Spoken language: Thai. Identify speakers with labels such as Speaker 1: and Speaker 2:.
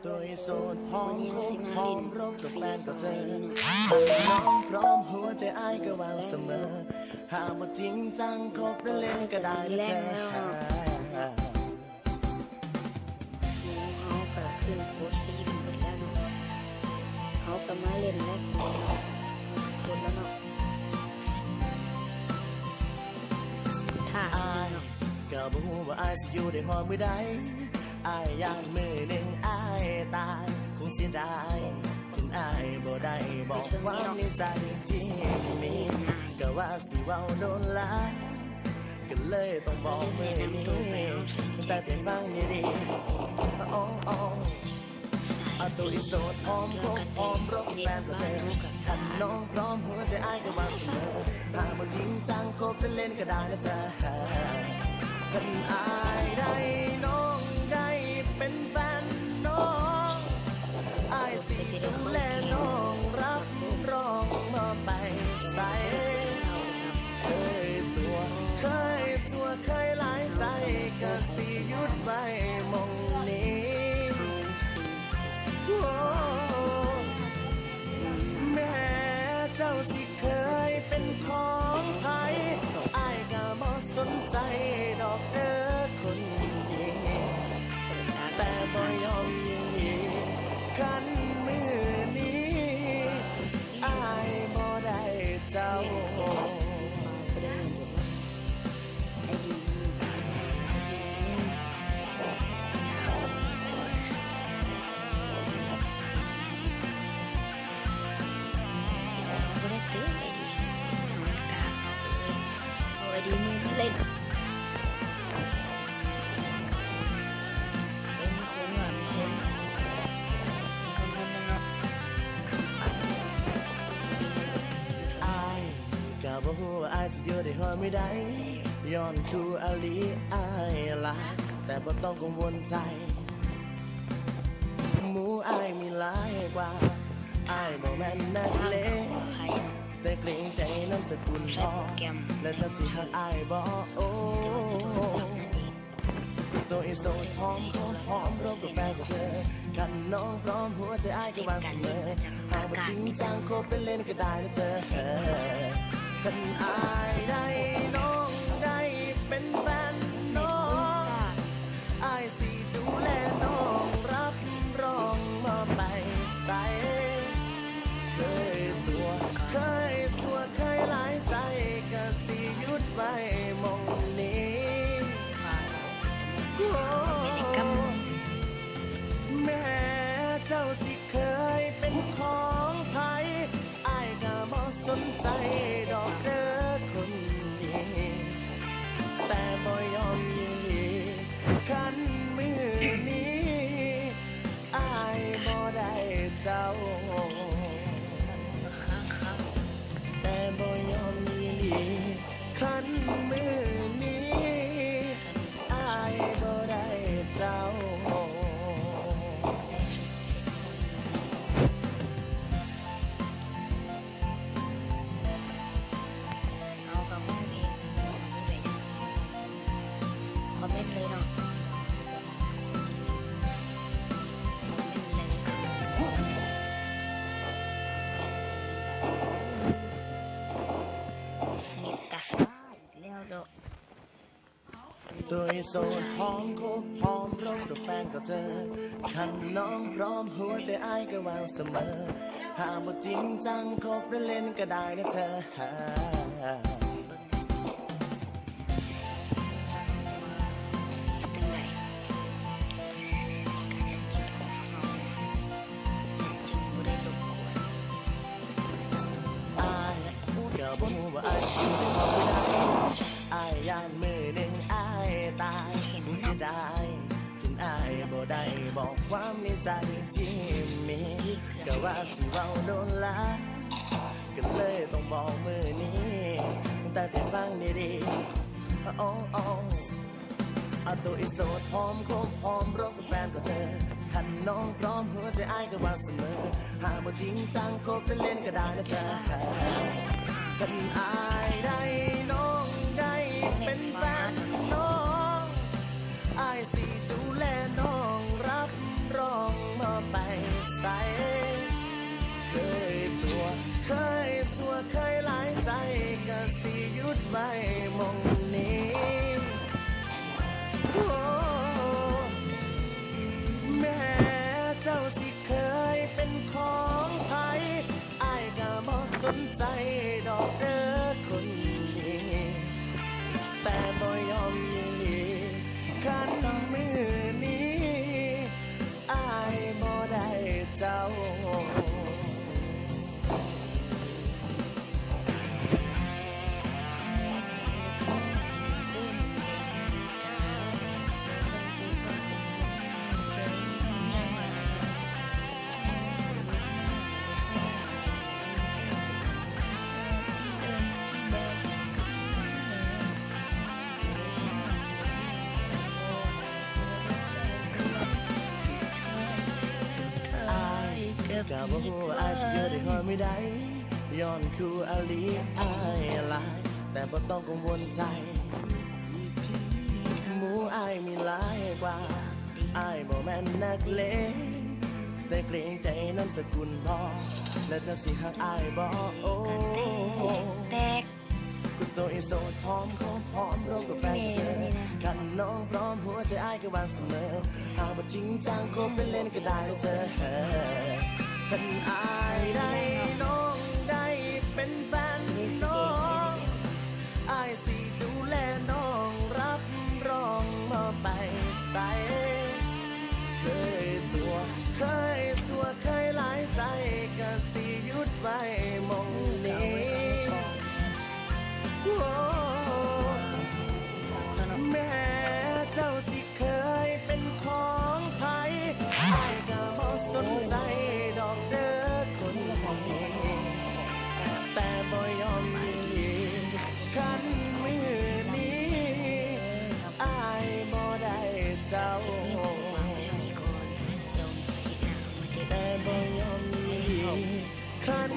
Speaker 1: ตัวโสดพร้อมคบพร้อมรบกับแฟนก็เจอ
Speaker 2: น้อง
Speaker 1: พร้อมหัวใจอ้ายก็วางเสมอหากว่าจริงจังคบเล่นก็ได้นะเธอ
Speaker 2: เขาก็ขึ้นโพสต์ที่หมดแล้วเนาะเขาก็มาเล่นแล้วโพสแล้วเนาะถ้า
Speaker 1: อ้ายก็บ่ฮู้ว่าอ้ายสิอยู่ได้ฮอดมื้อใดอ้ายย่านมื้อหนึ่งอ้ายตายคงเสียดายคุณอ้ายบ่ได้บอกความในใจที่มีก็ว่าสิเว้าโดนหลายก็เลยต้องบอกมื้อนี้แต่แต่ฟังดีๆเอาตัวอีโสดพร้อมคบพร้อมรบแฟนก็เจอคันน้องพร้อมหัวใจอ้ายก็วางเสมอหากบ่จริงจังคบเล่นก็ได้นะเธอคันอ้ายได้น้องได้เป็นแฟนน้องอ้ายสิดูแลน้องรับรองมาไปใส่เคยตัวเคยสัวเคยหลายใจก็สิหยุดไว้มองนี้แม้เจ้าสิเคยเป็นของใครอ้ายก็บ่สนใจดอกเด้อคนดีแต่บ่ยอมยินดีคันมือนี้อ้ายบ่ได้เจ้า
Speaker 2: ดีมือเล่น
Speaker 1: อ้ายก็บ่ฮู้ว่าอ้ายสิอยู่ได้ฮอดมื้อใดย้อนคืออลีอ้ายล่ะแต่บ่ต้องกังวลใจหมู่อ้ายมีหลายกว่าอ้ายบ่แม่นนักเลงแต่เกรงใจนามสกุลพ่อและจะสิหักอ้ายบ่โอ้ตัวอีโสดพร้อมคบพร้อมรบกับแฟนกับเธอคันน้องพร้อมหัวใจอ้ายก็วางเสมอหากว่าจริงจังคบเป็นเล่นก็ได้นะเธอคันอ้ายได้น้องได้เป็นแฟนน้องอ้ายสิดูแลน้องรับรองมาไปใส่เคยตัวเคยสัวเคยหลายใจก็สิหยุดไว้มองนี้แม้เจ้าสิเคยเป็นของไผอ้ายก็บ่สนใจดอกเด้อคนดีแต่บ่ยอมยินดีคันมือนี้อ้ายบ่ได้เจ้าแต่บ่ยอมยินดีคันมือนี้อ้ายบ่ได้เจ้า
Speaker 2: เอากับมึงเองคอมเมนต์เลยเนาะ
Speaker 1: ตัวโสดพร้อมคบพร้อมรบกับแฟนก็เจอคันน้องพร้อมหัวใจอ้ายก็วางเสมอหากว่าจริงจังคบเล่นก็ได้นะเธอก็บ่ฮู้ว่าอ้ายสิอยู่ได้ฮอดมื้อใดอ้ายย่านมื้อหนึ่งอ้ายตายคงเสียดายคุณอ้ายบ่ได้บอกความในใจที่มีก็ว่าสิเว้าโดนหลายก็เลยต้องบอกมื้อนี้แต่ฟังดีๆเอาตัวอีโสดพร้อมคบพร้อมรบกับแฟนก็เจอคันน้องพร้อมหัวใจอ้ายก็วางเสมอหากบ่จริงจังคบเล่นก็ได้นะเธอคันอ้ายได้น้องได้เป็นแฟนน้องอ้ายสิดูแลน้องรับรอง ว้หมองนี้โอ้แม้เจ้าสิเคยเป็นของไผอ้ายก็บ่สนใจดอกเด้อคนนี้แต่บ่ยอมยินดีคันมือนี้อ้ายบ่ได้เจ้าก็บ่ฮู้ว่าอายสิอยู่ได้ฮอดมื้อใดย้อนคู่อาลีอายหลายแต่บ่ต้องกังวลใจหมู่อายมีหลายกว่าอายบ่แม่นนักเลงแต่เกรงใจนามสกุลพ่อแล้วจะสิฮักอายบ่โอ้
Speaker 2: แตก
Speaker 1: คุณตัวโสดพร้อมขอพร้อมร่วมกับแฟนกับเธอคันน้องพร้อมหัวใจอายก็วางเสมอหากว่าจริงจังคบเป็นเล่นก็ได้เธอคันอายได้น้องได้เป็นแฟนน้องอายสิดูแลน้องรับรองมาไปใส่เคยตัวเคยสัวเคยหลายใจก็สิหยุดไว้มองนี้แม้เจ้าสิเคยเป็นของไผอ้ายก็บ่สนใจดอกเด้อคนนี้แต่บ่ยอมยินดีคันมือนี้อ้ายบ่ได้เจ้าแต่บ่ยอมยินดีคัน